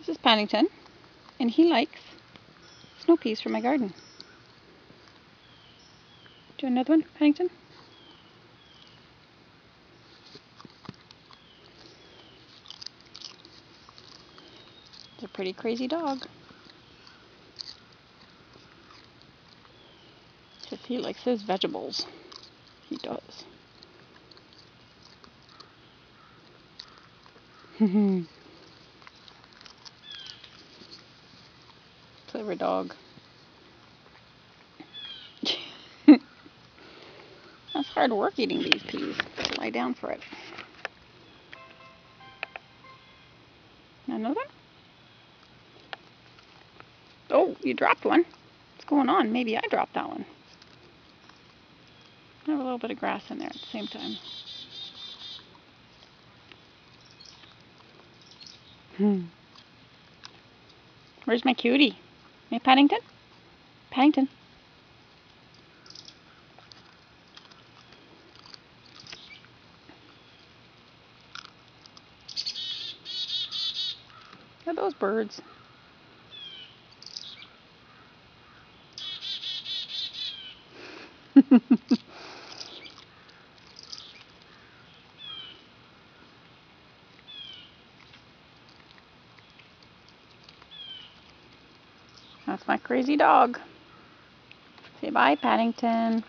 This is Paddington, and he likes snow peas from my garden. Do you want another one, Paddington? He's a pretty crazy dog. Just he likes his vegetables. He does. Clever dog. That's hard work eating these peas. Lie down for it. Another one? Oh, you dropped one. What's going on? Maybe I dropped that one. I have a little bit of grass in there at the same time. Where's my cutie? Hey, Paddington? Paddington? Look at those birds. That's my crazy dog. Say bye, Paddington.